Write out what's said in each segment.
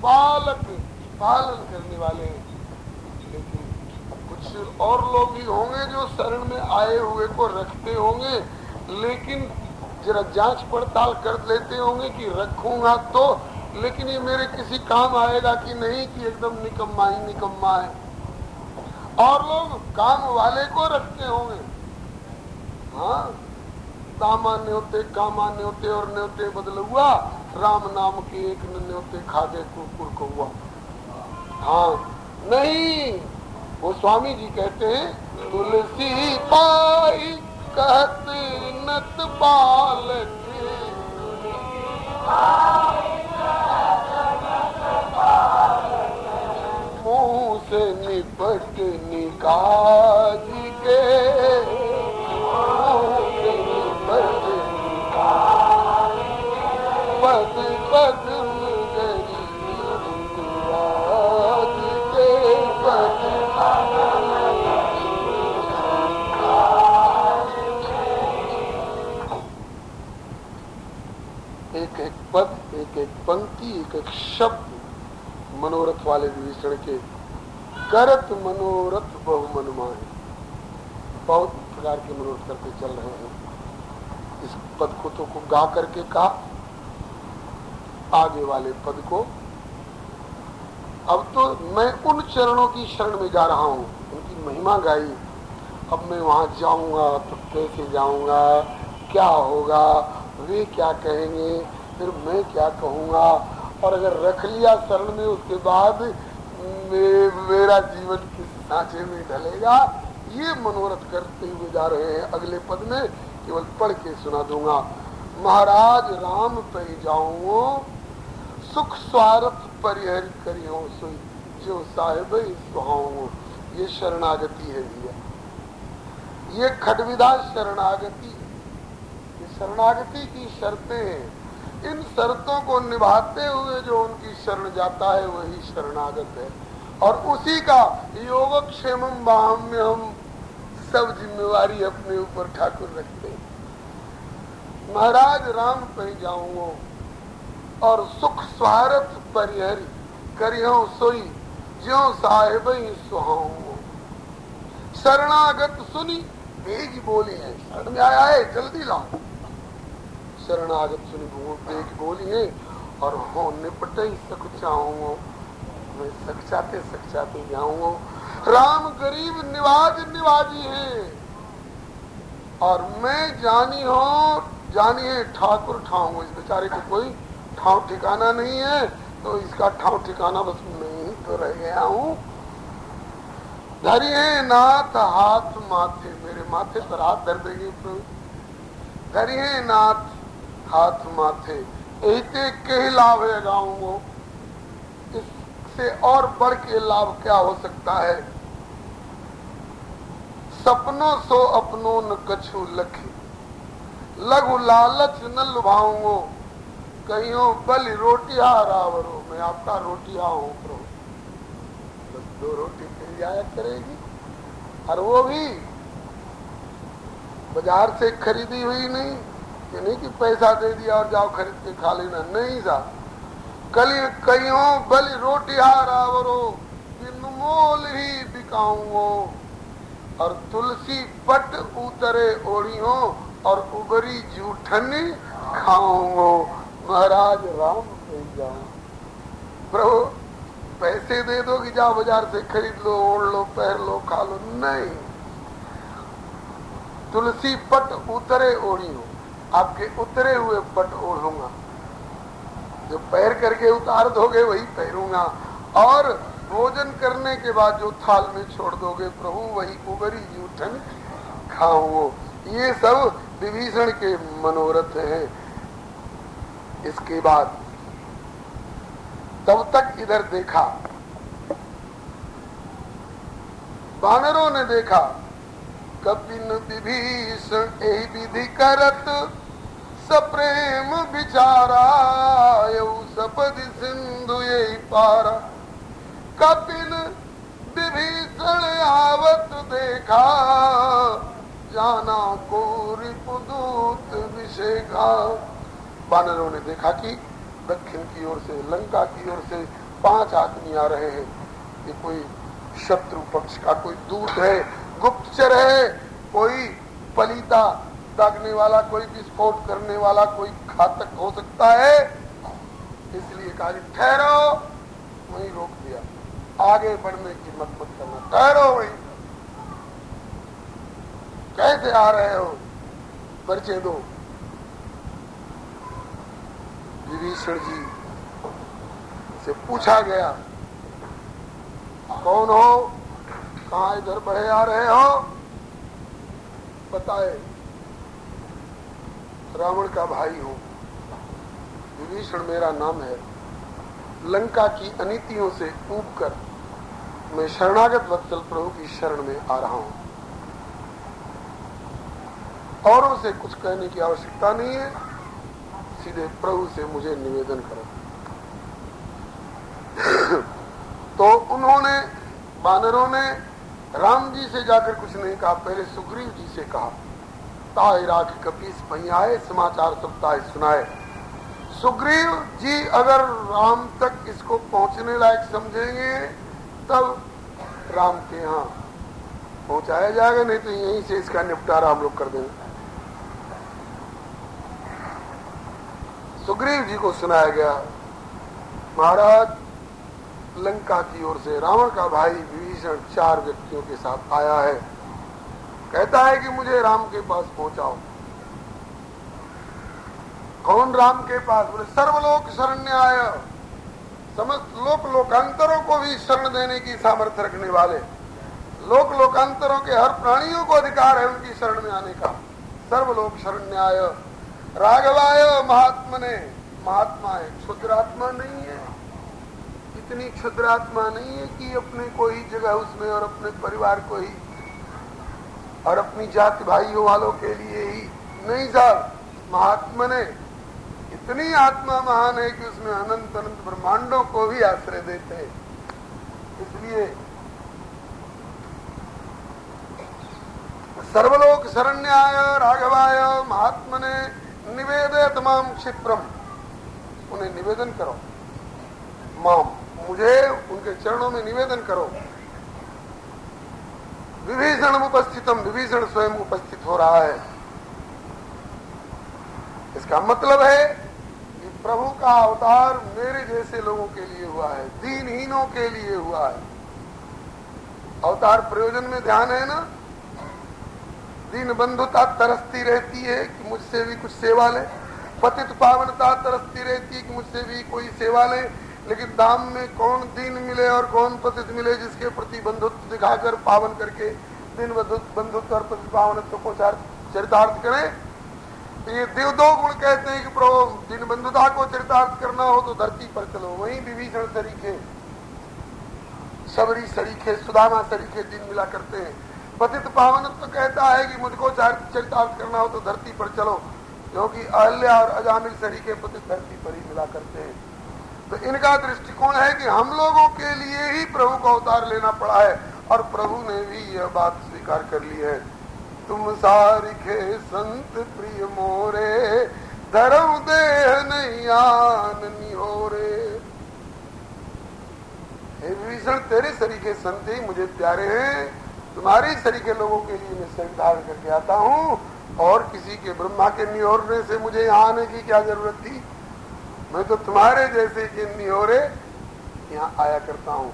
बालक पालन करने वाले हैं। लेकिन कुछ और लोग ही होंगे जो शरण में आए हुए को रखते होंगे, लेकिन जरा जांच पड़ताल कर लेते होंगे कि रखूंगा तो, लेकिन ये मेरे किसी काम आएगा कि नहीं, कि एकदम निकम्मा ही निकम्मा है। और लोग काम वाले को रखते होंगे। हाँ, दामान्य होते कामान्य होते और न्योते बदल हुआ, राम नाम के एक न्योते खागे कुकुर को हुआ। हाँ नहीं, वो स्वामी जी कहते हैं तुलसी पाई कहत नत बालक, मुँह से निपट निकाज के, पद पद एक एक पद, एक एक पंक्ति, एक एक शब्द मनोरथ वाले विभीषण के करत मनोरथ बहु मन माहे। बहुत प्रकार के मनोरथ करके चल रहे हैं। इस पद को तो गा करके कहा, आगे वाले पद को अब तो मैं उन चरणों की शरण में जा रहा हूँ, उनकी महिमा गाई। अब मैं वहां जाऊंगा तो कैसे जाऊंगा, क्या होगा, वे क्या कहेंगे, फिर मैं क्या कहूंगा, और अगर रख लिया शरण में उसके बाद मेरा जीवन किस सांचे में ढलेगा, ये मनोरथ करते हुए जा रहे हैं। अगले पद में केवल पढ़ के सुना दूंगा। महाराज राम पे जाऊं सुख स्वार्थ परिहर करियो सोई, जो साहिब सुहाऊं। ये शरणागति है भैया, ये खटविदा शरणागति है। ये शरणागति की शर्तें हैं। इन शर्तों को निभाते हुए जो उनकी शरण जाता है वही शरणागत है। और उसी का योगक्षेमम बाह्य हम सब जिम्मेवारी अपने ऊपर ठाकुर रखते हैं। महाराज राम पे जाऊंगो और सुख स्वार्थ परिहरी करियो सोई, ज्यो साहिब सुहाऊंगो। शरणागत सुनी बेग बोली है, शरण में आया है जल्दी लाओ। शरणागत सुनी बेग बोली है और हो निपटे सकुचाऊंगो, मैं सचाते जाऊंगो। राम गरीब निवाज निवाजी है और मैं जानी है ठाकुर ठाऊं। इस बेचारे को कोई ठाव ठिकाना नहीं है, तो इसका ठाव ठिकाना बस मैं ही तो रह गया हूँ। धरिए नाथ हाथ माथे, मेरे माथे पर हाथ धर देंगे प्रभु। धरिए नाथ हाथ माथे, ऐसे के लाभ है गाऊंगो। इससे और बढ़ के लाभ क्या हो सकता है। सपनों सो अपनों न कछु लखी, लघु लालच न लुभाऊंगो। कहियो बल रोटिया रावरो, मैं आपका रोटिया हूँ प्रभु। बस 2 रोटी मिल जाया करेगी, और वो भी बाजार से खरीदी हुई नहीं, ये नहीं कि पैसा दे दिया और जाओ खरीद के खा लेना, नहीं जा। कहियो बल रोटिया रावरो, बिनमोल ही बिकाऊंगो। और तुलसी पट उतरे ओढ़ियो और उबरी जूठन खाऊंगो। महाराज राम पे जाऊं, प्रभु पैसे दे दो कि जाओ बाजार से खरीद लो, ओढ़ लो, पहन लो, खा लो, नहीं। तुलसी पट उतरे ओढ़ियो, आपके उतरे हुए पट ओढ़ूंगा। जो पैर करके उतार दोगे वही पहनूंगा, और भोजन करने के बाद जो थाल में छोड़ दोगे प्रभु वही उबरी जूठन खाऊंगो। ये सब विभीषण के मनोरथ हैं। इसके बाद तब तक इधर देखा, वानरों ने देखा कपिन विभीषण यही विधि करत, सप्रेम विचारा सपदि सिंधु यही पारा। कपिन विभीषण आवत देखा, जाना को रिपुदूत विषेखा। वानरों ने देखा कि दक्षिण की ओर से, लंका की ओर से 5 आदमी आ रहे हैं, ये कोई शत्रु पक्ष का कोई दूत है, गुप्तचर है, कोई पलीता दागने वाला, कोई विस्फोट करने वाला, कोई घातक हो सकता है। इसलिए कहा ठहरो, वहीं रोक दिया, आगे बढ़ने की मत करना, ठहरो वहीं। कैसे आ रहे हो, परिचय दो। विभीषण जी से पूछा गया, कौन हो, कहाँ इधर बढ़े आ रहे हो, बताए। रावण का भाई हूं, विभीषण मेरा नाम है। लंका की अनीतियों से ऊब कर मैं शरणागत वत्सल प्रभु की शरण में आ रहा हूं। औरों से कुछ कहने की आवश्यकता नहीं है, सीधे प्रभु से मुझे निवेदन करो। तो उन्होंने, वानरों ने राम जी से जाकर कुछ नहीं कहा, पहले सुग्रीव जी से कहा। ताय राख कपीस पहियाए, समाचार सब ताय सुनाए। सुग्रीव जी अगर राम तक इसको पहुंचने लायक समझेंगे तब राम के यहाँ पहुंचाया जाएगा, नहीं तो यहीं से इसका निपटारा हम लोग कर देंगे। सुग्रीव जी को सुनाया गया, महाराज लंका की ओर से रावण का भाई विभीषण 4 व्यक्तियों के साथ आया है, कहता है कि मुझे राम के पास पहुंचाओ। कौन राम के पास? बोले सर्वलोक शरण्याय, समस्त लोक लोकांतरों को भी शरण देने की सामर्थ्य रखने वाले, लोक लोकांतरों के हर प्राणियों को अधिकार है उनकी शरण में आने का। सर्वलोक शरण्याय राघवाय महात्मने, महात्मा है, क्षुद्रात्मा नहीं है, इतनी क्षुद्रात्मा नहीं है कि अपने को ही जगह उसमें और अपने परिवार को ही और अपनी जाति भाइयों वालों के लिए ही नहीं साहब, महात्मने इतनी आत्मा महान है कि उसमें अनंत अनंत ब्रह्मांडों को भी आश्रय देते हैं। इसलिए सर्वलोक शरण्याय राघवाय महात्मने निवेदय तमाम क्षिप्रम, उन्हें निवेदन करो, माम मुझे उनके चरणों में निवेदन करो। विभीषण उपस्थितम, विभीषण स्वयं उपस्थित हो रहा है। इसका मतलब है कि प्रभु का अवतार मेरे जैसे लोगों के लिए हुआ है, दीनहीनों के लिए हुआ है। अवतार प्रयोजन में ध्यान है ना, दीन बंधुता तरसती रहती है कि मुझसे भी कुछ सेवा ले, पतित पावनता तरसती रहती है कि मुझसे भी कोई सेवा ले, लेकिन दाम में कौन दीन मिले और कौन पतित मिले जिसके प्रति बंधुत्व दिखाकर पावन करके दीन बंधुत्व और पतित पावनत्व को चरितार्थ करें। तो ये देव 2 गुण कहते हैं कि प्रभु दीन बंधुता को चरितार्थ करना हो तो धरती पर चलो। वहीं विभीषण सरीखे, सबरी सरीखे, सुदामा सरीखे दिन मिला करते हैं। पतित पावनत्व कहता है कि मुझको चरितार्थ करना हो तो धरती पर चलो, क्योंकि अहल्या और अजामिल सरीखे पतित धरती पर ही मिला करते हैं। तो इनका दृष्टिकोण है कि हम लोगों के लिए ही प्रभु को अवतार लेना पड़ा है और प्रभु ने भी यह बात स्वीकार कर ली है। तुम सारिखे संत प्रिय मोरे, धर्म देह नहीं आन निहोरे। हे विभीषण, तेरे सरीखे संत ही मुझे प्यारे हैं, तुम्हारे सरीखे लोगों के लिए मैं शरीर धारण करके आता हूँ, और किसी के ब्रह्मा के निहोरने से मुझे यहाँ आने की क्या जरूरत थी? मैं तो तुम्हारे जैसे के निहोरे यहाँ आया करता हूँ।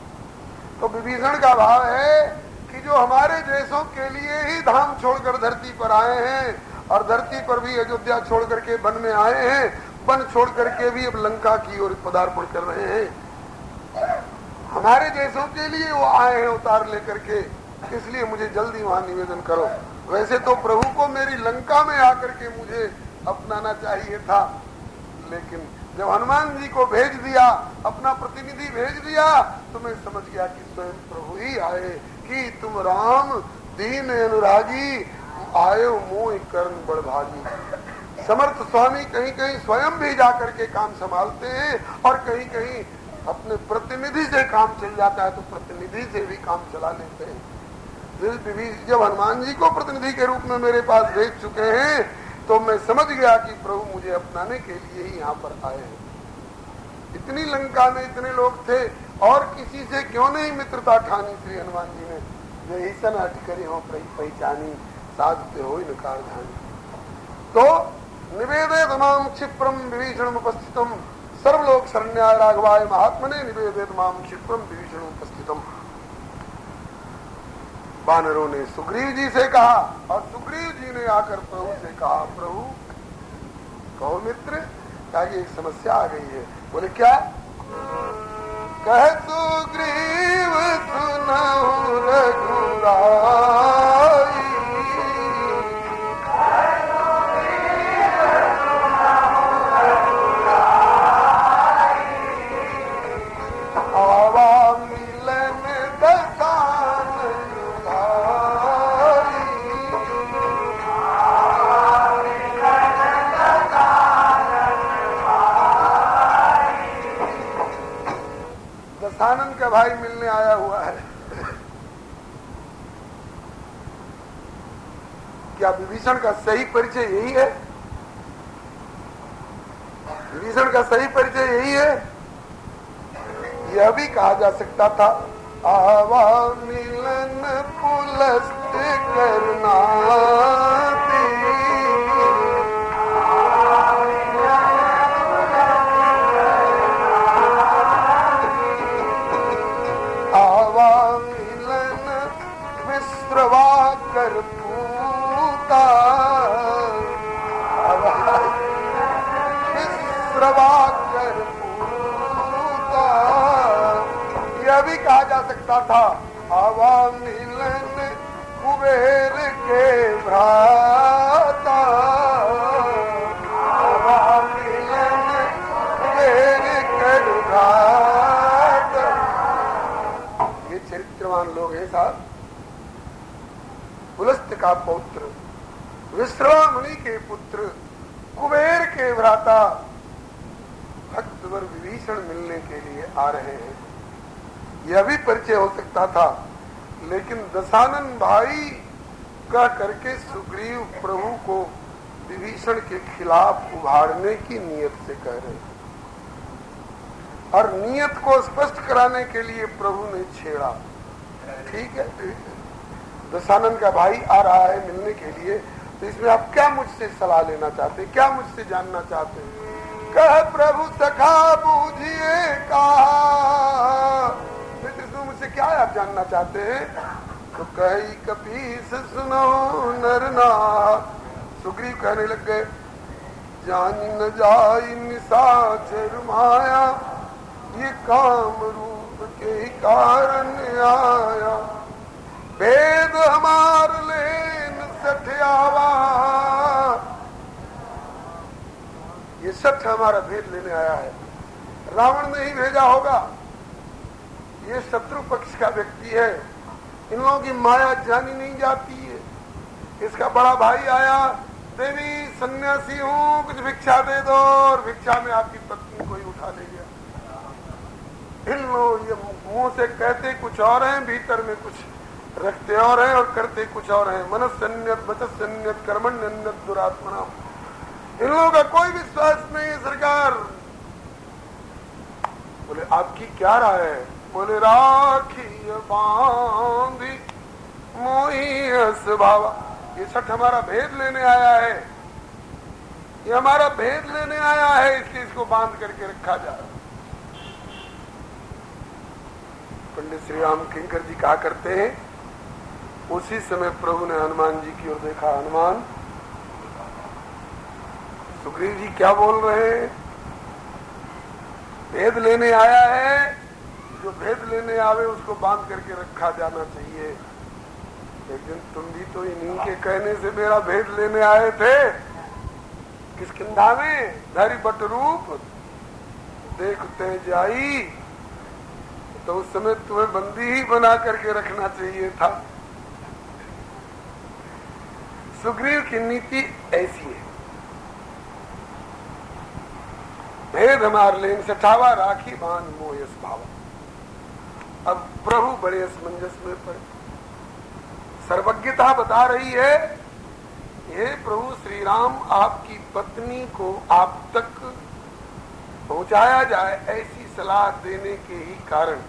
तो विभीषण का भाव है कि जो हमारे जैसों के लिए ही धाम छोड़कर धरती पर आए हैं, और धरती पर भी अयोध्या छोड़ करके वन में आए हैं, वन छोड़ करके भी अब लंका की ओर पदार्पण कर रहे हैं, हमारे जैसों के लिए वो आए हैं अवतार लेकर के। इसलिए मुझे जल्दी वहां निवेदन करो। वैसे तो प्रभु को मेरी लंका में आकर के मुझे अपनाना चाहिए था, लेकिन जब हनुमान जी को भेज दिया, अपना प्रतिनिधि भेज दिया, तो मैं समझ गया कि स्वयं प्रभु ही आए कि तुम राम दीन अनुरागी आयो मोह कर्ण बड़ भागी। समर्थ स्वामी कहीं कहीं स्वयं भी जाकर के काम संभालते हैं और कहीं कहीं अपने प्रतिनिधि से काम चल जाता है तो प्रतिनिधि से भी काम चला लेते हैं। जब हनुमान जी को प्रतिनिधि के रूप में मेरे पास भेज चुके हैं तो मैं समझ गया कि प्रभु मुझे अपनाने के लिए ही यहाँ पर आए हैं। इतनी लंका में इतने लोग थे और किसी से क्यों नहीं मित्रता ठानी श्री हनुमान जी ने, जो ईसन हट करी हो पहचानी, साधते हो नकार धानी। तो निवेदे तमाम क्षिप्रम विभीषण उपस्थितम सर्वलोक शरण्याय राघवाय महात्मने निवेदे तमाम क्षिप्रम विभीषण उपस्थितम। वानरों ने सुग्रीव जी से कहा और सुग्रीव जी ने आकर प्रभु से कहा, प्रभु कहो मित्र, क्या एक समस्या आ गई है। बोले क्या? कह सुग्रीव सुनहु रघुराई, आवा मिलन दसानन भाई। दसानन का भाई मिलने आया हुआ है। क्या विभीषण का सही परिचय यही है? विभीषण का सही परिचय यही है? यह भी कहा जा सकता था, आवा मिलन पुलस्त करना कर पूता, विश्रवा कर पूता। यह भी कहा जा सकता था, आवा मिलन कुबेर के भ्राता, आवा मिलन कुबेर के भ्राता। ये चरित्रवान लोग हैं साहब। पुलस्त का पौत्र, विश्रवा मुनि के पुत्र, कुबेर के भ्राता भक्तवर विभीषण मिलने के लिए आ रहे हैं। यह भी परिचय हो सकता था, लेकिन दशानन भाई कह करके सुग्रीव प्रभु को विभीषण के खिलाफ उभारने की नियत से कह रहे हैं और नियत को स्पष्ट कराने के लिए प्रभु ने छेड़ा। ठीक है, दशानन का भाई आ रहा है मिलने के लिए, तो इसमें आप क्या मुझसे सलाह लेना चाहते, क्या मुझसे जानना चाहते? कह प्रभु सखा बूझिए कहा, मित्र मुझसे क्या आप जानना चाहते हैं? तो कही कपीस सुनो नरना। सुग्रीव कहने लग गए, जान न जाई निशाचर माया, ये काम रूप के कारण आया। भेद हमार लेन सठियावा, ये सठ हमारा भेद लेने आया है। रावण ने ही भेजा होगा, ये शत्रु पक्ष का व्यक्ति है। इन लोगों की माया जानी नहीं जाती है। इसका बड़ा भाई आया, देवी सन्यासी हूँ, कुछ भिक्षा दे दो, और भिक्षा में आपकी पत्नी को ही उठा ले गया। इन लोग ये मुंह से कहते कुछ और हैं, भीतर में कुछ रखते और हैं और करते कुछ और हैं। मनस्सन्यत वचस्सन्यत कर्मण्यन्यत दुरात्मना। इन लोगों का कोई विश्वास नहीं है सरकार। बोले आपकी क्या राय है? बोले राखी बांधी मोही स्वभावा। ये सठ हमारा भेद लेने आया है, ये हमारा भेद लेने आया है, इसलिए इसको बांध करके रखा जा रहा। पंडित श्री राम किंकर जी कहा करते हैं, उसी समय प्रभु ने हनुमान जी की ओर देखा। हनुमान, सुग्रीव जी क्या बोल रहे हैं? भेद लेने आया है, जो भेद लेने आवे उसको बांध करके रखा जाना चाहिए। एक दिन तुम भी तो इन्हीं के कहने से मेरा भेद लेने आए थे। किष्किंधा में धरि बट रूप देखते जाई, तो उस समय तुम्हें बंदी ही बना करके रखना चाहिए था। सुग्रीव की नीति ऐसी है, भेद हमार लेन सठावा, राखी बांध मोयस भावा। अब प्रभु बड़े असमंजस में पड़े। सर्वज्ञता बता रही है, हे प्रभु श्री राम, आपकी पत्नी को आप तक पहुंचाया जाए, ऐसी सलाह देने के ही कारण,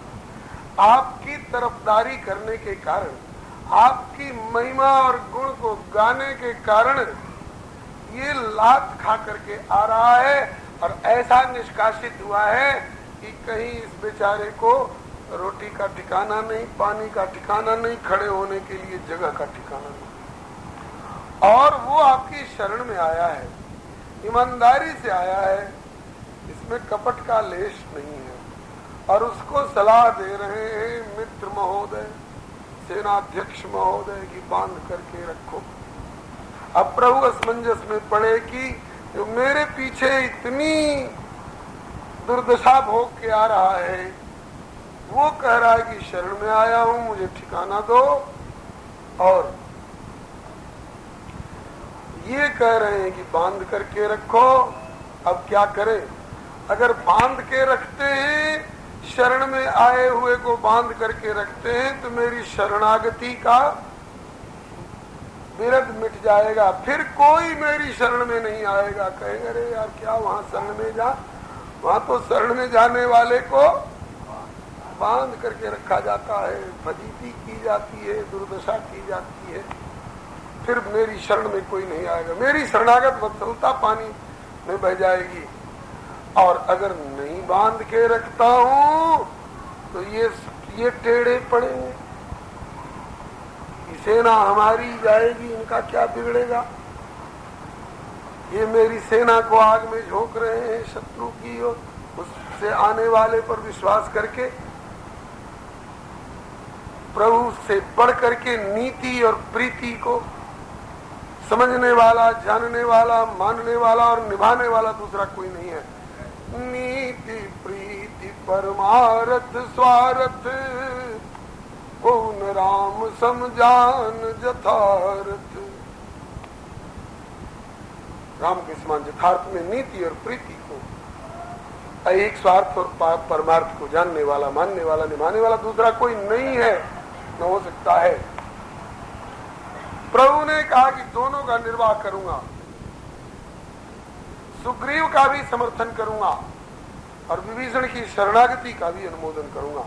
आपकी तरफदारी करने के कारण, आपकी महिमा और गुण को गाने के कारण ये लात खा करके आ रहा है। और ऐसा निष्कासित हुआ है कि कहीं इस बेचारे को रोटी का ठिकाना नहीं, पानी का ठिकाना नहीं, खड़े होने के लिए जगह का ठिकाना नहीं। और वो आपकी शरण में आया है, ईमानदारी से आया है, इसमें कपट का लेश नहीं है। और उसको सलाह दे रहे हैं मित्र महोदय, सेनाध्यक्ष महोदय की बांध करके रखो। अब प्रभु असमंजस में पड़े कि जो मेरे पीछे इतनी दुर्दशा भोग के आ रहा है, वो कह रहा है कि शरण में आया हूं, मुझे ठिकाना दो, और ये कह रहे हैं कि बांध करके रखो। अब क्या करें? अगर बांध के रखते हैं, शरण में आए हुए को बांध करके रखते हैं, तो मेरी शरणागति का विरध मिट जाएगा, फिर कोई मेरी शरण में नहीं आएगा। कहेगा अरे यार क्या वहां शरण में जा, वहां तो शरण में जाने वाले को बांध करके रखा जाता है, फजीती की जाती है, दुर्दशा की जाती है, फिर मेरी शरण में कोई नहीं आएगा, मेरी शरणागत वत्सलता पानी में बह जाएगी। और अगर नहीं बांध के रखता हूं तो ये टेढ़े पड़ेंगे, सेना हमारी जाएगी, इनका क्या बिगड़ेगा। ये मेरी सेना को आग में झोंक रहे हैं शत्रु की, और उससे आने वाले पर विश्वास करके, प्रभु से बढ़ करके नीति और प्रीति को समझने वाला, जानने वाला, मानने वाला और निभाने वाला दूसरा कोई नहीं है। नीति प्रीति परमारथ स्वार्थ, कौन राम समझान जथार्थ। राम के समान यथार्थ में नीति और प्रीति को, एक स्वार्थ और परमार्थ को जानने वाला, मानने वाला, निभाने वाला दूसरा कोई नहीं है, न हो सकता है। प्रभु ने कहा कि दोनों का निर्वाह करूंगा, सुग्रीव का भी समर्थन करूंगा और विभीषण की शरणागति का भी अनुमोदन करूंगा।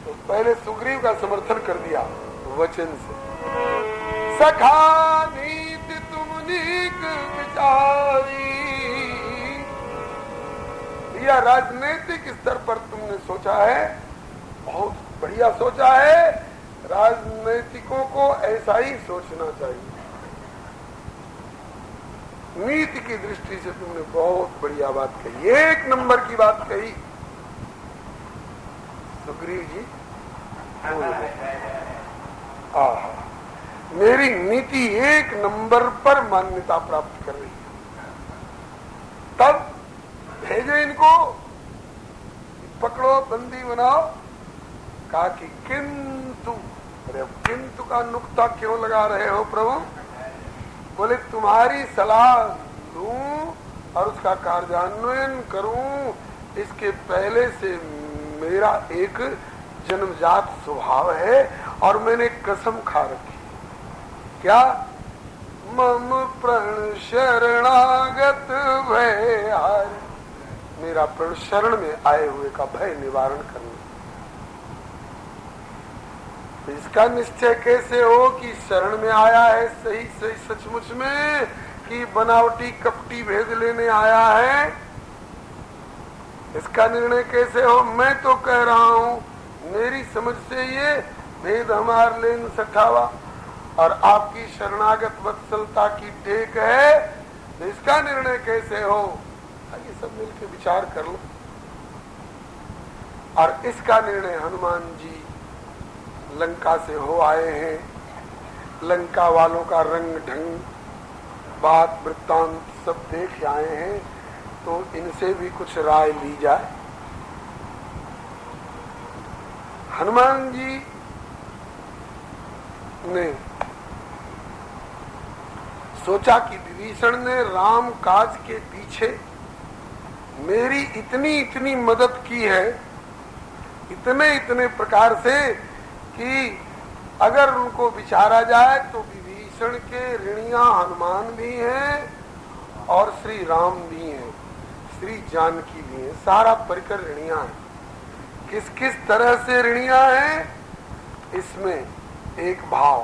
तो पहले सुग्रीव का समर्थन कर दिया वचन से, सखा नीति तुम नीक विचारी। यह राजनीतिक स्तर पर तुमने सोचा है, बहुत बढ़िया सोचा है। राजनीतिकों को ऐसा ही सोचना चाहिए। नीति की दृष्टि से तुमने बहुत बढ़िया बात कही, एक नंबर की बात कही सुग्रीव जी। मेरी नीति एक नंबर पर मान्यता प्राप्त कर रही है। तब भेजे इनको, पकड़ो, बंदी बनाओ। कहा कि किंतु, अरे अब किंतु का नुक्ता क्यों लगा रहे हो प्रभु? बोले तुम्हारी सलाह लूं और उसका कार्यान्वयन करूं, इसके पहले से मेरा एक जन्मजात स्वभाव है और मैंने कसम खा रखी। क्या? मम प्रण शरणागत भय हार, मेरा प्रण शरण में आए हुए का भय निवारण करना। इसका निश्चय कैसे हो कि शरण में आया है सही सही सचमुच में, कि बनावटी कपटी भेद लेने आया है? इसका निर्णय कैसे हो? मैं तो कह रहा हूं, मेरी समझ से ये भेद हमार लेन सठावा और आपकी शरणागत वत्सलता की टेक है, तो इसका निर्णय कैसे हो? आइए सब मिलकर विचार कर लो। और इसका निर्णय हनुमान जी लंका से हो आए हैं। लंका वालों का रंग ढंग, बात वृत्तांत सब देख आए हैं, तो इनसे भी कुछ राय ली जाए। हनुमान जी ने सोचा कि विभीषण ने राम काज के पीछे मेरी इतनी इतनी मदद की है, इतने इतने प्रकार से, कि अगर उनको विचारा जाए तो विभीषण के ऋणिया हनुमान भी हैं और श्री राम भी हैं। श्री जानकी भी है, सारा परिकर ऋणिया है। किस किस तरह से ऋणिया है, इसमें एक भाव।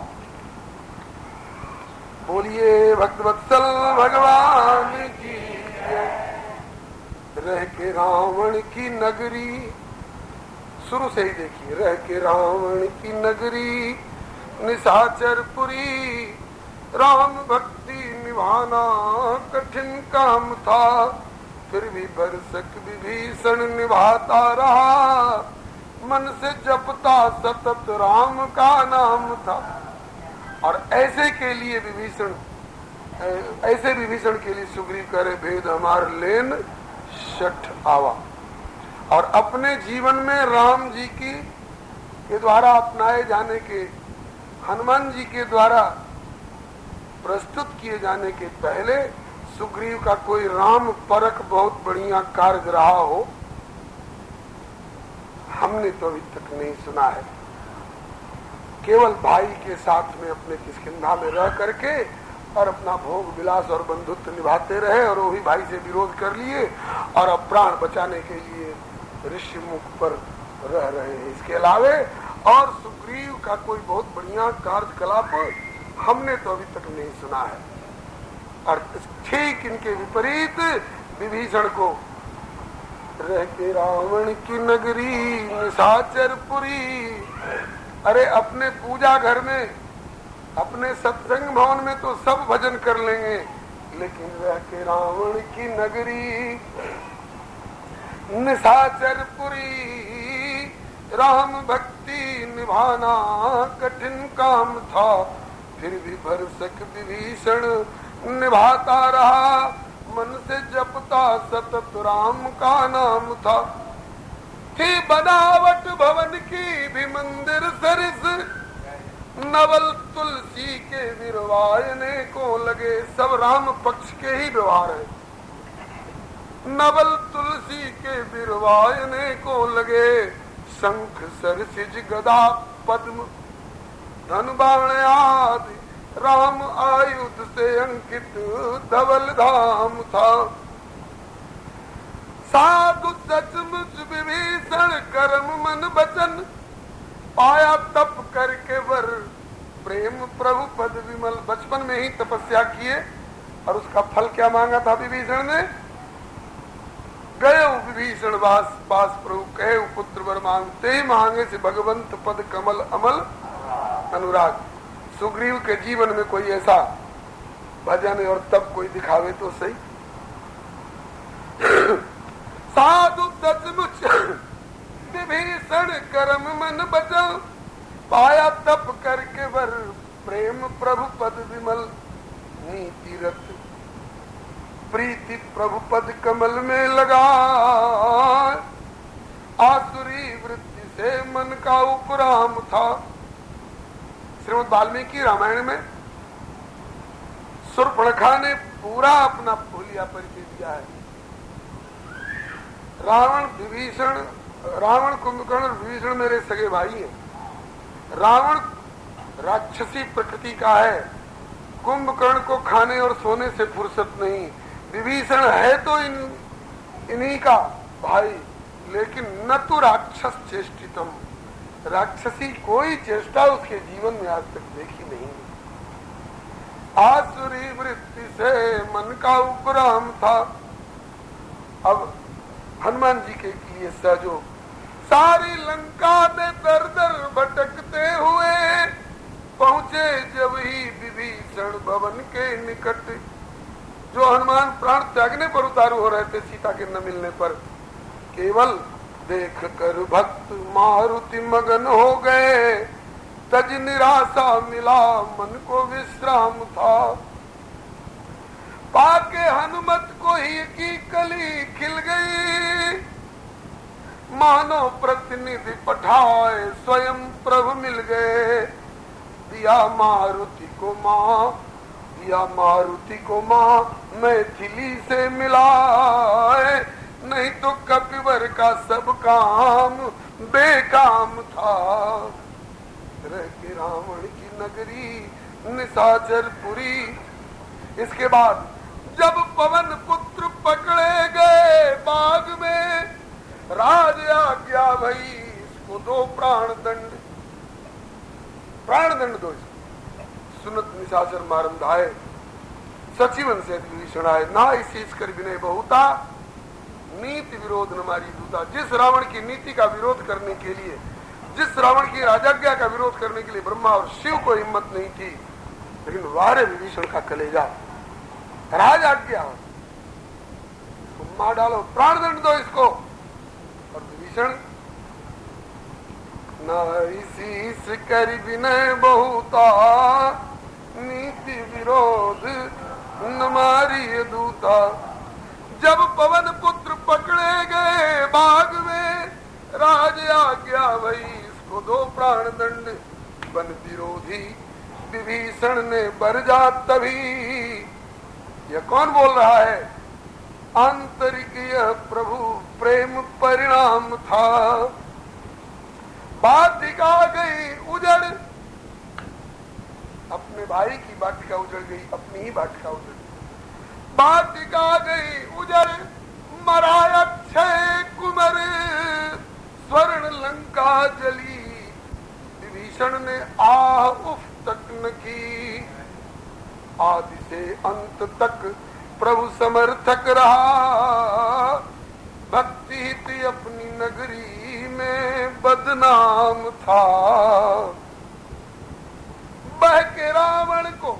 बोलिए भक्तवत्सल भगवान की जय। रह के रावण की नगरी, शुरू से ही देखिए, रह के रावण की नगरी निशाचरपुरी, राम भक्ति निभाना कठिन काम था, फिर भी बरसक विभीषण निभाता रहा, मन से जपता सतत राम का नाम था। और ऐसे के लिए विभीषण, ऐसे विभीषण के लिए सुग्रीव करे भेद हमार लेन शठ आवा। और अपने जीवन में राम जी की के द्वारा अपनाए जाने के, हनुमान जी के द्वारा प्रस्तुत किए जाने के पहले सुग्रीव का कोई राम परक बहुत बढ़िया कार्य रहा हो, हमने तो अभी तक नहीं सुना है। केवल भाई के साथ में अपने किष्किंधा में रह करके और अपना भोग विलास और बंधुत्व निभाते रहे, और वो भी भाई से विरोध कर लिए और अब प्राण बचाने के लिए ऋषि मुख पर रह रहे हैं। इसके अलावे और सुग्रीव का कोई बहुत बढ़िया कार्यकलाप हमने तो अभी तक नहीं सुना है। और ठीक इनके विपरीत विभीषण को रह के रावण की नगरी निशाचरपुरी, अरे अपने पूजा घर में, अपने सत्संग भवन में तो सब भजन कर लेंगे, लेकिन रह के रावण की नगरी निशाचरपुरी, राम भक्ति निभाना कठिन काम था, फिर भी भरसक विभीषण निभाता रहा, मन से जपता सतत राम का नाम था। थी बनावट भवन की भी मंदिर सरिस, नवल तुलसी के विरवायने को लगे, सब राम पक्ष के ही व्यवहार है। नवल तुलसी के विरवायने को लगे, शंख सरसिज गदा पद्म धन बाण आदि, राम आयुध से अंकित धवल धाम था। साधु सचमुच विभीषण कर्म मन वचन, पाया तप करके वर प्रेम प्रभु पद विमल। बचपन में ही तपस्या किए और उसका फल क्या मांगा था विभीषण ने? गए विभीषण वास पास प्रभु कहे पुत्र वर मांगते ही मांगे से भगवंत पद कमल अमल अनुराग। सुग्रीव के जीवन में कोई ऐसा भजन और तब कोई दिखावे तो सही। साधु सचमुच विभीषण कर्म मन बचल, पाया तप करके वर प्रेम प्रभु पद विमल। नीति रत प्रीति प्रभु पद कमल में लगा, आसुरी वृत्ति से मन का उपराम था। श्रीमद् वाल्मीकि रामायण में शूर्पणखा ने पूरा अपना भूलिया परिचय दिया है। रावण कुंभकर्ण और विभीषण मेरे सगे भाई हैं। रावण राक्षसी प्रकृति का है, कुंभकर्ण को खाने और सोने से फुर्सत नहीं। विभीषण है तो इन्हीं का भाई, लेकिन न तो राक्षस चेष्टितम, राक्षसी कोई चेष्टा उसके जीवन में आज तक देखी नहीं। आसुरी वृत्ति से मन का उपराम था। अब हनुमान जी के लिए सहजो, सारी लंका में दर दर भटकते हुए पहुंचे जब ही विभीषण भवन के निकट। जो हनुमान प्राण त्यागने पर उतारू हो रहे थे सीता के न मिलने पर, केवल देख कर भक्त मारुति मगन हो गए, तज निराशा मिला मन को विश्राम था। पाके हनुमत को ही की कली खिल गई, मानो प्रतिनिधि पठाए स्वयं प्रभु मिल गए। दिया मारुति को माँ मैथिली से मिलाए, नहीं तो कपिवर का सब काम बेकाम था। रह के रावण की नगरी निशाचरपुरी। इसके बाद जब पवन पुत्र पकड़े गए, गए बाग में, राज आज्ञा भई इसको दो प्राण दंड, प्राण दंड दो इसको। सुनत निशाचर मारम धाये, सचिवन से विभीषण आए, ना इस कर विनय बहुता, नीति विरोध न मारी दूता। जिस रावण की नीति का विरोध करने के लिए, जिस रावण की राजाज्ञा का विरोध करने के लिए ब्रह्मा और शिव को हिम्मत नहीं थी, लेकिन वारे विभीषण का कलेजा, राज आज्ञा मार डालो, प्राण दंड दो इसको। और विभीषण न इसी कर विनय बहुता, नीति विरोध न मारी दूता। जब पवन पुत्र पकड़े गए बाग में, राज आज्ञा भई इसको दो प्राण दंड। वन विरोधी विभीषण ने बरजा तभी, यह कौन बोल रहा है? आंतरिक यह प्रभु प्रेम परिणाम था। वाटिका गई उजड़, अपने भाई की वाटिका उजड़ गई, अपनी ही वाटिका उजड़ गई। वाटिका गई उजड़, मरा अक्षय कुमार, स्वर्ण लंका जली। विभीषण ने आह उफ तक न की, आदि से अंत तक प्रभु समर्थक रहा। भक्ति हित अपनी नगरी में बदनाम था। बहके रावण को,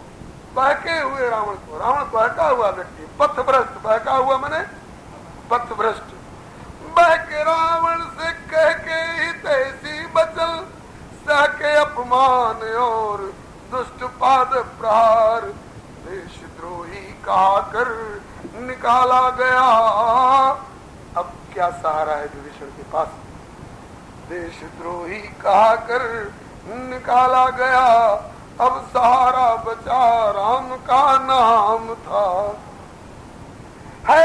बहके हुए रावण को, रावण बहका हुआ व्यक्ति, पथभ्रष्ट, बहका हुआ माने पथभ्रष्ट। बहके रावण से कह के हित ऐसी बचल, सह के अपमान और दुष्ट पाद प्रहार। देशद्रोही कहा कर निकाला गया, अब क्या सहारा है विभीषण के पास? देशद्रोही कहा कर निकाला गया, अब सहारा बचा राम का नाम था। है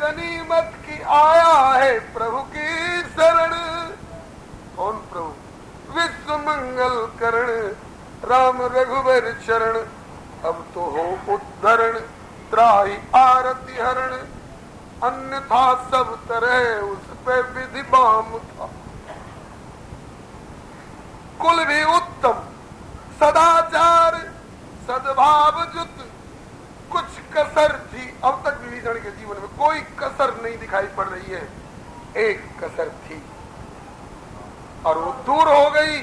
गनीमत की आया है प्रभु की शरण। कौन प्रभु? विश्व मंगल करण, राम रघुबर चरण। अब तो हो उद्धरण, त्राहि आरती हरण। अन्यथा सब तरह उस पे विधि बाम था। कुल भी उत्तम, सदाचार सद्भाव जुत, कुछ कसर थी। अब तक विभीषण के जीवन में कोई कसर नहीं दिखाई पड़ रही है, एक कसर थी और वो दूर हो गई।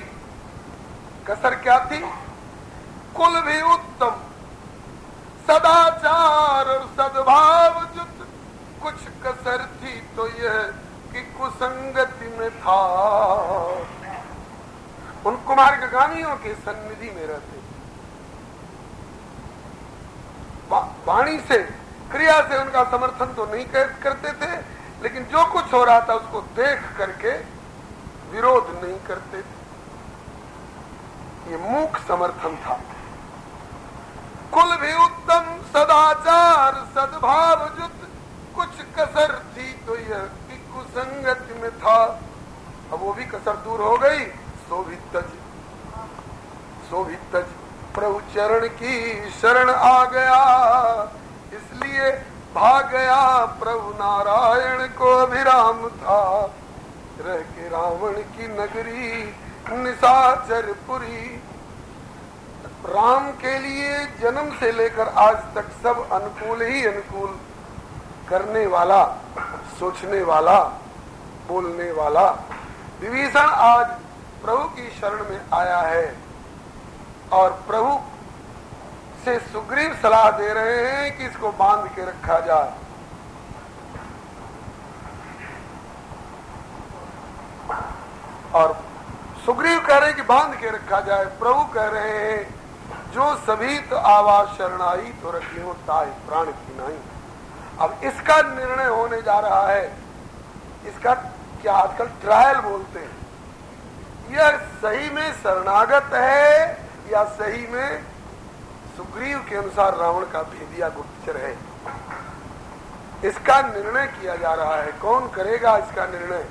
कसर क्या थी? कुल भी उत्तम, सदाचार और सद्भाव जुत, कुछ कसर थी तो यह कि कुसंगति में था। उन कुमार्गामियों के सन्निधि में रहते, वाणी से, क्रिया से उनका समर्थन तो नहीं करते थे, लेकिन जो कुछ हो रहा था उसको देख करके विरोध नहीं करते थे। ये मूक समर्थन था। कुल भी उत्तम, सदाचार सद्भाव जुत, कुछ कसर थी तो यह कि कुसंगति में था। अब वो भी कसर दूर हो गई। शोभित तज प्रभु चरण की शरण आ गया, इसलिए भाग गया प्रभु नारायण को अभिराम था। रह के रावण की नगरी निशाचरपुरी। राम के लिए जन्म से लेकर आज तक सब अनुकूल ही अनुकूल करने वाला, सोचने वाला, बोलने वाला विभीषण आज प्रभु की शरण में आया है। और प्रभु से सुग्रीव सलाह दे रहे हैं कि इसको बांध के रखा जाए। और सुग्रीव कह रहे हैं कि बांध के रखा जाए। प्रभु कह रहे हैं जो सभी तो आवाज शरणाई तो रखियो ताई प्राण की नहीं। अब इसका निर्णय होने जा रहा है। इसका क्या आजकल ट्रायल बोलते हैं, यह सही में शरणागत है या सही में सुग्रीव के अनुसार रावण का भेदिया गुप्तचर है। इसका निर्णय किया जा रहा है। कौन करेगा इसका निर्णय?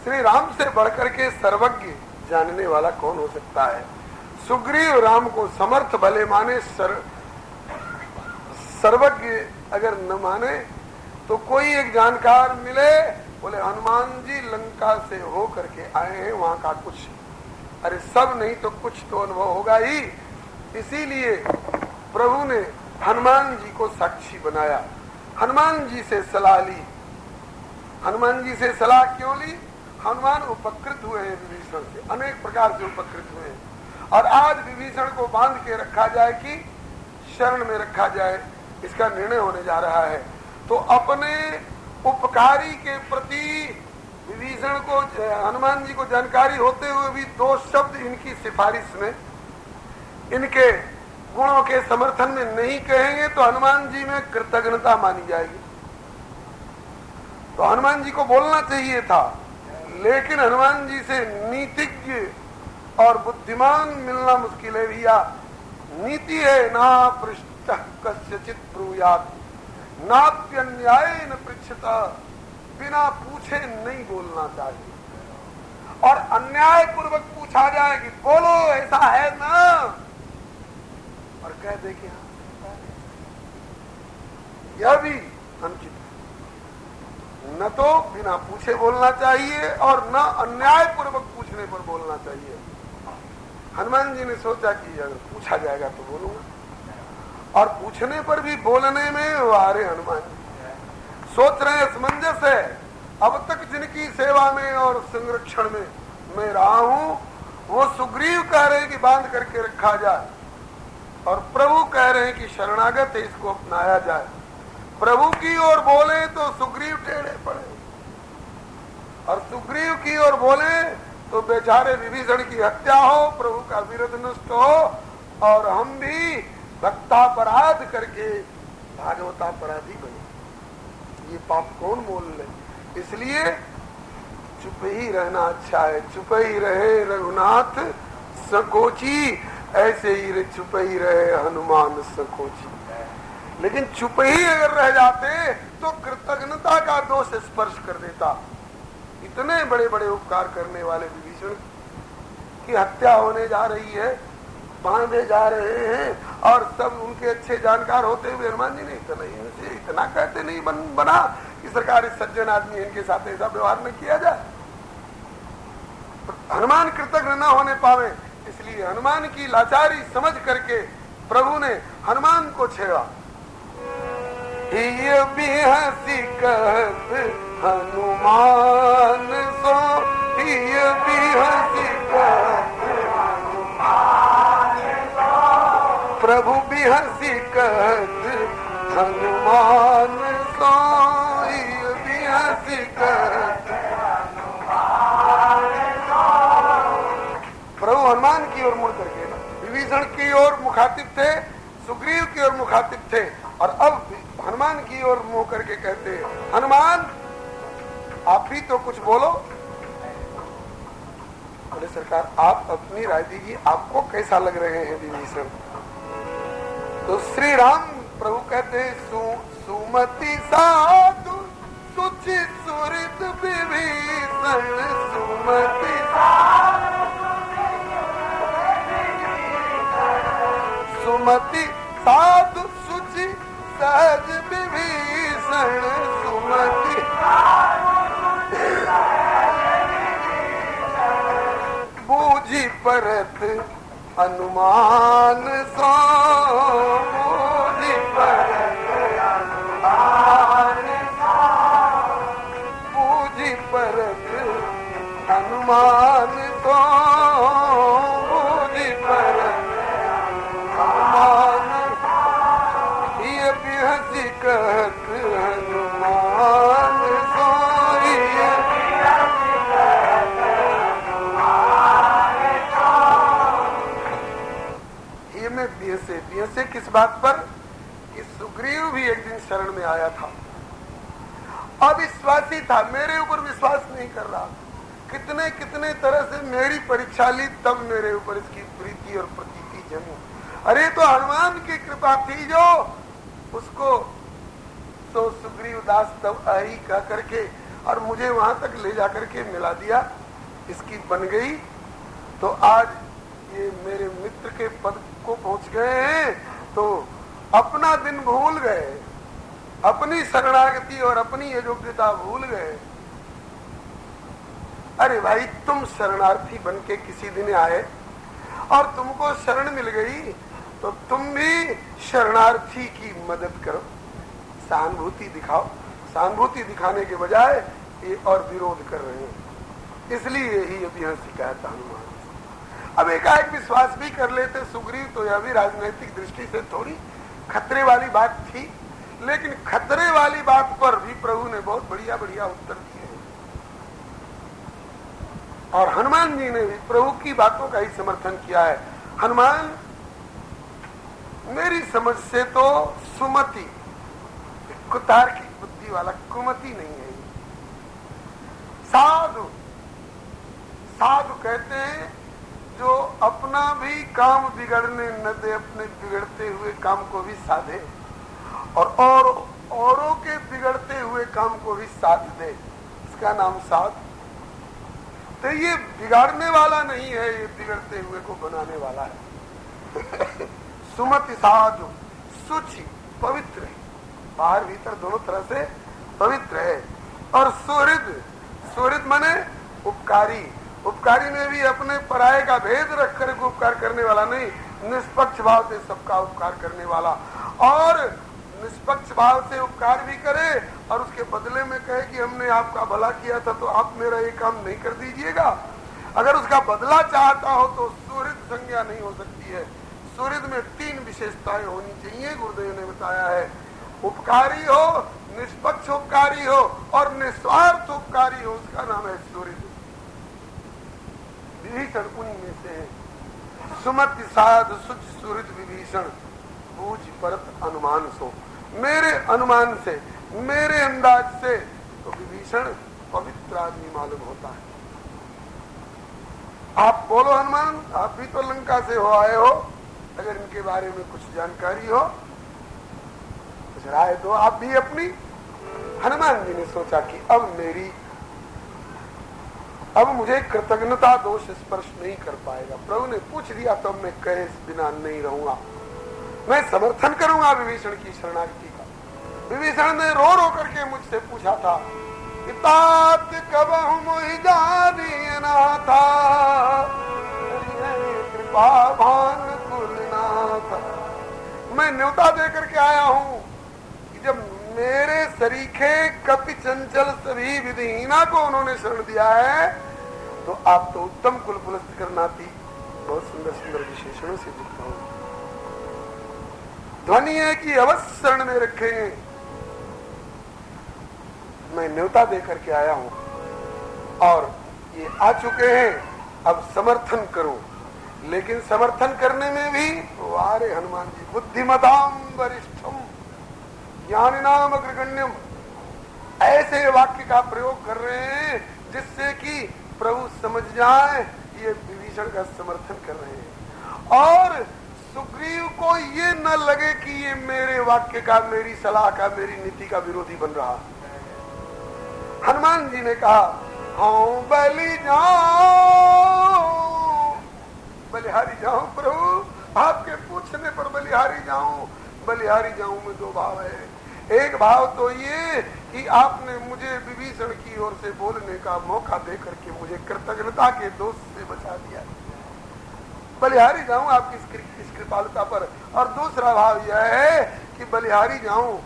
श्री राम से बढ़कर के सर्वज्ञ जानने वाला कौन हो सकता है? सुग्रीव राम को समर्थ भले माने, सर्वज्ञ अगर न माने तो कोई एक जानकार मिले, बोले हनुमान जी लंका से हो करके आए हैं, वहां का कुछ, अरे सब नहीं तो कुछ तो अनुभव होगा ही। इसीलिए प्रभु ने हनुमान जी को साक्षी बनाया, हनुमान जी से सलाह ली। हनुमान जी से सलाह क्यों ली? हनुमान उपकृत हुए हैं विभीषण से, अनेक प्रकार से उपकृत हुए हैं, और आज विभीषण को बांध के रखा जाए कि शरण में रखा जाए, इसका निर्णय होने जा रहा है। तो अपने उपकारी के प्रति विभीषण को, हनुमान जी को जानकारी होते हुए भी दो शब्द इनकी सिफारिश में, इनके गुणों के समर्थन में नहीं कहेंगे तो हनुमान जी में कृतज्ञता मानी जाएगी। तो हनुमान जी को बोलना चाहिए था, लेकिन हनुमान जी से नीतिज्ञ और बुद्धिमान मिलना मुश्किल है भैया। नीति है ना पृष्ठ कस्यचित ब्रूयात्, नाप्यन्यायेन पृच्छता, बिना पूछे नहीं बोलना चाहिए, और अन्याय पूर्वक पूछा जाए कि बोलो ऐसा है ना, और कह दे कि हाँ, यह भी अनुचित है। न तो बिना पूछे बोलना चाहिए और न अन्याय पूर्वक पूछने पर बोलना चाहिए। हनुमान जी ने सोचा कि अगर पूछा जाएगा तो बोलूंगा, और पूछने पर भी बोलने में वारे हनुमान जी सोच रहे हैं असमंजस है। अब तक जिनकी सेवा में और संरक्षण में मैं रहा हूं, वो सुग्रीव कह रहे हैं कि बांध करके रखा जाए, और प्रभु कह रहे हैं कि शरणागत है, इसको अपनाया जाए। प्रभु की ओर बोले तो सुग्रीव टेढ़े पड़े, और सुग्रीव की ओर बोले तो बेचारे विभीषण की हत्या हो, प्रभु का विरोध नष्ट हो, और हम भी भक्तापराध करके भागवतापराधी बने। ये पाप कौन मोल ले? इसलिए चुप ही रहना अच्छा है। चुप ही रहे रघुनाथ संकोची, ऐसे ही चुप ही रहे हनुमान संकोची। लेकिन चुप ही अगर रह जाते तो कृतज्ञता का दोष स्पर्श कर देता। इतने बड़े बड़े उपकार करने वाले विभीषण की हत्या होने जा रही है, बांधे जा रहे हैं, और सब उनके अच्छे जानकार होते हुए हनुमान जी ने इतना कहते नहीं बना कि सरकार इस सज्जन आदमी इनके साथ ऐसा व्यवहार न किया जाए। हनुमान कृतज्ञ न होने पावे, इसलिए हनुमान की लाचारी समझ करके प्रभु ने हनुमान को छेड़ा। ये भी हंसी कहत हनुमान सो, ये भी हंसी कहत हनुमान सो, प्रभु भी हंसी कहत हनुमान सो, ये भी हंसी कहत हनुमान सो। प्रभु हनुमान की ओर मुड़ करके, विभीषण की ओर मुखातिब थे, सुग्रीव की ओर मुखातिब थे, और अब हनुमान की ओर मुंह करके कहते हैं, हनुमान आप भी तो कुछ बोलो। बोले सरकार आप अपनी राय दीजिए, आपको कैसा लग रहे हैं विभीषण? तो श्री राम प्रभु कहते हैं, सुमति साधु सुचि सुहृद विभीषण, सुमति सुमति साधु सुचि सहज विभीषण, सुमति बूझी परत अनुमान सो, बूझी परत अनुमान सो, बूझी परत अनुमान सो, बूझी परत अनुमान, ये भी हंसी कहत हनुमान सो, ये भी हंसी कहत हनुमान सो। ये में बिहसे किस बात पर? कि सुग्रीव भी एक दिन शरण में आया था, अविश्वासी था, मेरे ऊपर विश्वास नहीं कर रहा, कितने कितने तरह से मेरी परीक्षा ली, तब मेरे ऊपर इसकी प्रीति और प्रतीति जमी। अरे तो हनुमान की कृपा थी जो उसको तो सुग्रीव दास तब आई कह करके और मुझे वहां तक ले जा करके मिला दिया, इसकी बन गई। तो आज ये मेरे मित्र के पद को पहुंच गए हैं, तो अपना दिन भूल गए, अपनी शरणागति और अपनी योग्यता भूल गए। अरे भाई, तुम शरणार्थी बन के किसी दिन आए और तुमको शरण मिल गई, तो तुम भी शरणार्थी की मदद करो, सहानुभूति दिखाओ। सहानुभूति दिखाने के बजाय ये और विरोध कर रहे हैं। इसलिए ही अभी यहां शिकायत हनुमान। अब एकाएक विश्वास भी कर लेते सुग्रीव तो यह भी राजनीतिक दृष्टि से थोड़ी खतरे वाली बात थी, लेकिन खतरे वाली बात पर भी प्रभु ने बहुत बढ़िया बढ़िया उत्तर दिए। और हनुमान जी ने भी प्रभु की बातों का ही समर्थन किया है। हनुमान मेरी समझ से तो सुमति, कुतार की बुद्धि वाला, कुमति नहीं है। साधु, साधु कहते हैं जो अपना भी काम बिगड़ने न दे, अपने बिगड़ते हुए काम को भी साधे और औरों के बिगड़ते हुए काम को भी साध दे, इसका नाम साध। तो ये बिगाड़ने वाला नहीं है, ये बिगड़ते हुए को बनाने वाला है। सुमति साधु, सुचि, पवित्र है, बाहर भीतर दोनों तरह से पवित्र है। और सुहृद, सुहृद माने उपकारी, उपकारी में भी अपने पराये का भेद रख कर उपकार करने वाला नहीं, निष्पक्ष भाव से सबका उपकार करने वाला। और निष्पक्ष भाव से उपकार भी करे और उसके बदले में कहे कि हमने आपका भला किया था तो आप मेरा ये काम नहीं कर दीजिएगा। अगर उसका बदला चाहता हो तो सुहृद संज्ञा नहीं हो सकती है। सुहृद में 3 विशेषताएं होनी चाहिए, गुरुदेव ने बताया है। उपकारी हो, निष्पक्ष उपकारी हो और निस्वार्थ उपकारी हो, उसका नाम है सुहृद। विभीषण उन्हीं में से है। सुमति साध सुच सुहृद विभीषण, बूझ परत अनुमान सो। मेरे अनुमान से, मेरे अंदाज से तो विभीषण पवित्र आदमी मालूम होता है। आप बोलो हनुमान, आप भी तो लंका से हो आए हो, अगर इनके बारे में कुछ जानकारी हो कुछ राय दो आप भी अपनी। हनुमान जी ने सोचा कि अब मुझे कृतज्ञता दोष स्पर्श नहीं कर पाएगा। प्रभु ने पूछ दिया तो मैं कहे बिना नहीं रहूंगा, मैं समर्थन करूंगा विभीषण की शरणागति का। विभीषण ने रो रो करके मुझसे पूछा था कि तात कब मोहि जानी ना था, कृपा भान कुल ना था। मैं न्योता दे करके आया हूं कि जब मेरे सरीखे कपि चंचल सभी विधिहीना को उन्होंने शरण दिया है तो आप तो उत्तम कुल पुलस्त करनाती बहुत सुंदर सुंदर विशेषणों से दिखता हूं। ध्वनि है कि अवश्य शरण में रखेंगे। मैं न्योता दे करके आया हूं और ये आ चुके हैं, अब समर्थन करो। लेकिन समर्थन करने में भी वारे हनुमान जी बुद्धिमताम वरिष्ठम ज्ञानिनाम अग्रगण्यम, ऐसे वाक्य का प्रयोग कर रहे हैं जिससे कि प्रभु समझ जाए ये विभीषण का समर्थन कर रहे हैं और सुग्रीव को ये न लगे कि ये मेरे वाक्य का, मेरी सलाह का, मेरी नीति का विरोधी बन रहा। हनुमान जी ने कहा हाँ बलि जाऊं, बलिहारी जाऊं प्रभु, आपके पूछने पर बलिहारी जाऊं। बलिहारी जाऊं में 2 भाव है। एक भाव तो ये कि आपने मुझे विभीषण की ओर से बोलने का मौका दे करके मुझे कृतज्ञता के दोष से बचा दिया, बलिहारी जाऊं आपकी इस कृपालुता पर। और दूसरा भाव यह है कि बलिहारी जाऊं,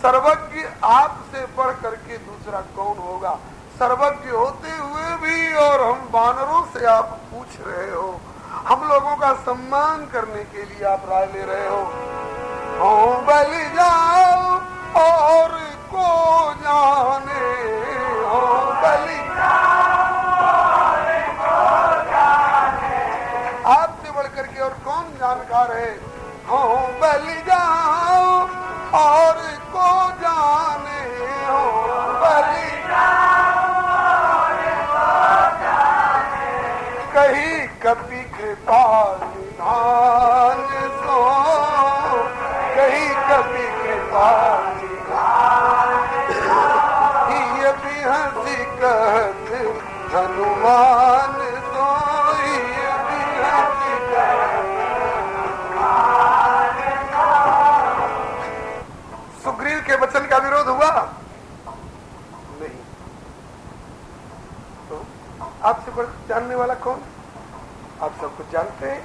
सर्वज्ञ आपसे बढ़ करके दूसरा कौन होगा। सर्वज्ञ होते हुए भी और हम वानरों से आप पूछ रहे हो, हम लोगों का सम्मान करने के लिए आप राय ले रहे हो। हो बलि जाओ और को जाने, हो बलि आपसे बढ़ करके और कौन जानकार है। हो बलि जाओ और को जाने, हो बलि कही कपि कृपा निधान सो, कही कपि कृपा भी हंसी कहत हनुमान सो, भी हंसी कहत। सुग्रीव के वचन का विरोध हुआ? नहीं। तो आपसे बड़ा जानने वाला कौन? आप सब कुछ जानते हैं।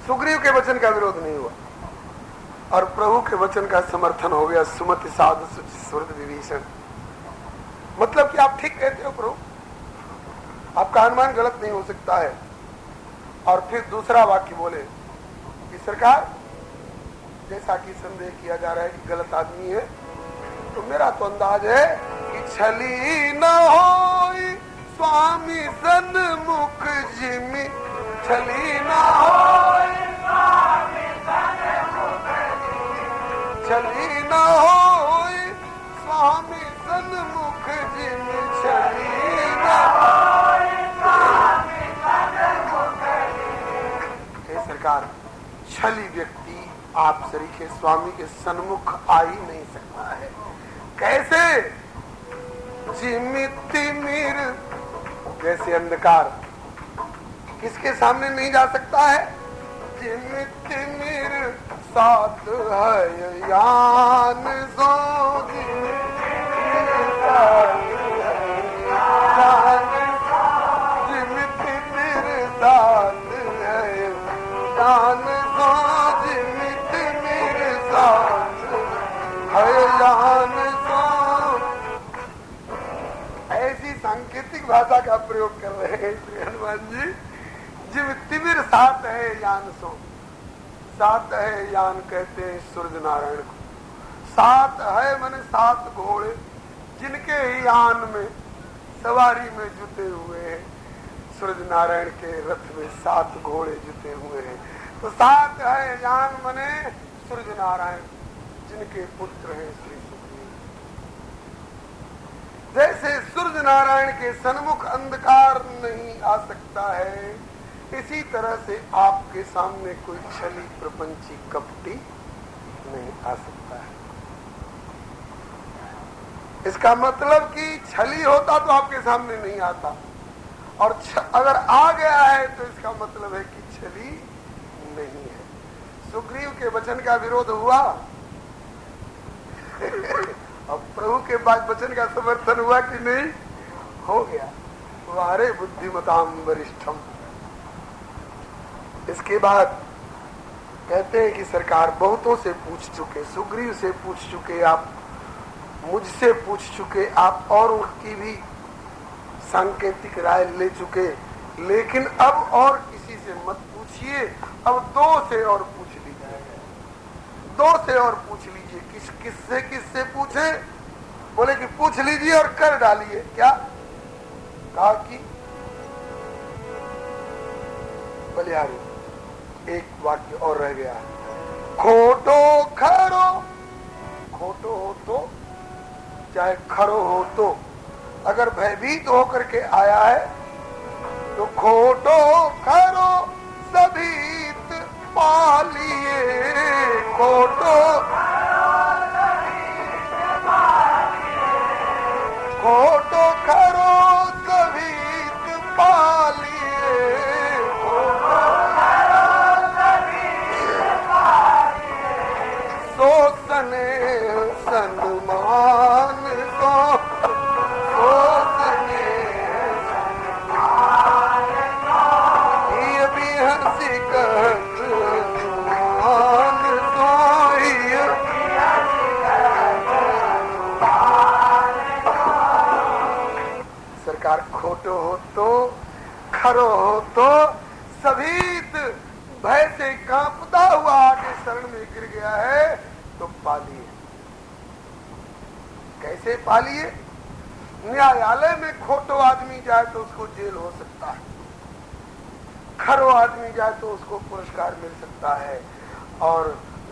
सुग्रीव के वचन का विरोध नहीं हुआ और प्रभु के वचन का समर्थन हो गया। सुमति साधु सुहृद विभीषण। मतलब कि आप ठीक कहते हो प्रभु, आपका अनुमान गलत नहीं हो सकता है। और फिर दूसरा वाक्य बोले कि सरकार, जैसा कि संदेह किया जा रहा है कि गलत आदमी है, तो मेरा तो अंदाज है कि छली न होई स्वामी सन्मुख जिमि, छली न होई स्वामी सन्मुख जिमि, छली न होई स्वामी सन्मुख जिमि, छली न होई स्वामी सन्मुख जिमि। हे सरकार, छली व्यक्ति आप श्री के स्वामी के सन्मुख आ ही नहीं सकता है। कैसे? जिमिति मीर, जैसे अंधकार किसके सामने नहीं जा सकता है? जिमिति मीर साथ है यान सो, जिमिति मीर साथ है यान सो, जिमिति मीर साथ है यान सो। ऐसी सांकेतिक भाषा का प्रयोग कर रहे हैं श्री हनुमान जी। जिम तिमिर सात है यान सो, सात है यान कहते हैं सूर्य नारायण को। सात है माने 7 घोड़े जिनके यान में सवारी में जुटे हुए हैं। सूर्य नारायण के रथ में 7 घोड़े जुटे हुए हैं। तो 7 है यान माने सूर्य नारायण जिनके पुत्र हैं श्री सुग्रीव। जैसे सूर्य नारायण के सन्मुख अंधकार नहीं आ सकता है, इसी तरह से आपके सामने कोई छली प्रपंची कपटी नहीं आ सकता है। इसका मतलब कि छली होता तो आपके सामने नहीं आता, और अगर आ गया है तो इसका मतलब है कि छली नहीं है। सुग्रीव के वचन का विरोध हुआ और प्रभु के बाद वचन का समर्थन हुआ कि नहीं? हो गया। वारे बुद्धिमताम वरिष्ठम। इसके बाद कहते हैं कि सरकार बहुतों से पूछ चुके, सुग्रीव से पूछ चुके, आप मुझसे पूछ चुके, आप और उनकी भी सांकेतिक राय ले चुके, लेकिन अब और किसी से मत पूछिए, अब 2 से और पूछ लीजिए। 2 से और पूछ लीजिए। किससे पूछे? बोले कि पूछ लीजिए और कर डालिए। क्या कहा? कि बलिहारी एक वाक्य और रह गया। खोटो खरो, खोटो हो तो चाहे खरो हो तो, अगर भयभीत होकर के आया है तो खोटो खरो सभीत पालिए, खोटो खोटो खरो सभीत पालिए, खोटो खरो सभीत पालिए, सो सने सन्मान को, सो सने सन्मान को, ये भी हंसी कहत मान को, ये भी हंसी कहत मान को। सरकार खोटो हो तो, खरो हो तो, सभीत भय से कांपता हुआ आके शरण में गिर गया है तो पालिए। कैसे पालिए? न्यायालय में खोटो आदमी जाए तो उसको जेल हो सकता है, खरो आदमी जाए तो उसको पुरस्कार मिल सकता है, और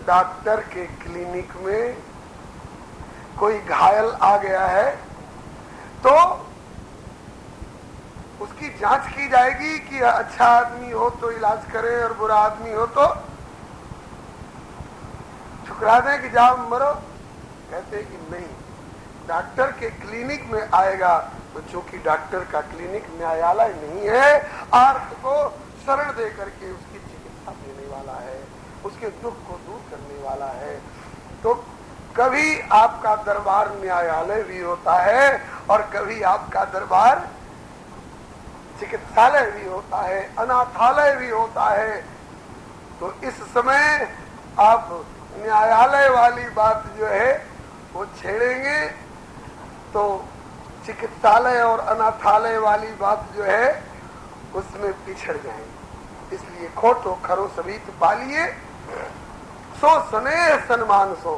डॉक्टर के क्लिनिक में कोई घायल आ गया है तो उसकी जांच की जाएगी कि अच्छा आदमी हो तो इलाज करें और बुरा आदमी हो तो ठुकरा दें कि जाओ मरो। कहते कि नहीं, डॉक्टर के क्लिनिक में आएगा तो चूंकि डॉक्टर का क्लिनिक न्यायालय नहीं है, आर्थ को शरण दे करके उसकी चिकित्सा देने वाला है, उसके दुख को दूर करने वाला है, तो कभी आपका दरबार न्यायालय भी होता है और कभी आपका दरबार चिकित्सालय भी होता है, अनाथालय भी होता है। तो इस समय आप न्यायालय वाली बात जो है वो छेड़ेंगे तो चिकित्सालय और अनाथालय वाली बात जो है उसमें पिछड़ जाएंगे। इसलिए खोटो खरो सभी तो पालिए, सो स्नेह सन्मान सो,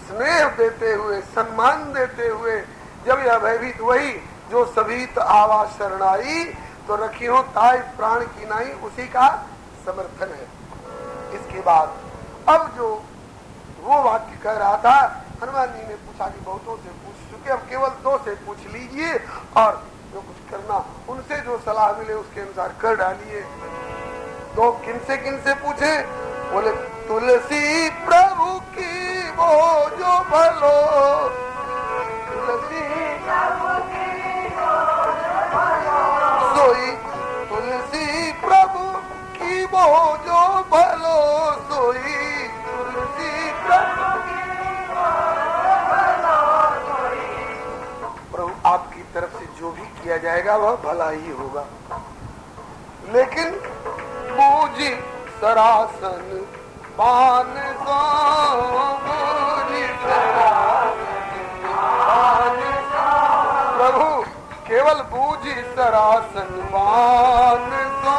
स्नेह देते हुए सम्मान देते हुए जब यह भयभीत वही जो सभीत आवा शरणाई, तो रखियो ताय प्राण की नाई, उसी का समर्थन है। इसके बाद अब जो वो वाक्य कह रहा था, हनुमान जी ने पूछा कि बहुतों से पूछ चुके, अब केवल 2 से पूछ लीजिए और जो कुछ करना उनसे जो सलाह मिले उसके अनुसार कर डालिए। 2 किनसे पूछे? बोले तुलसी प्रभु की वो जो भलो, तुलसी प्रभु की वो जो भलो, सोई तुलसी प्रभु की वो जो भलो, सोई तुलसी प्रभु की वो जो भलो, सोई। प्रभु आपकी तरफ से जो भी किया जाएगा वह भला ही होगा। लेकिन बूझी सरासन पान सो, बूझी सरासन पान सो, प्रभु केवल बूझी सरासन पान सो,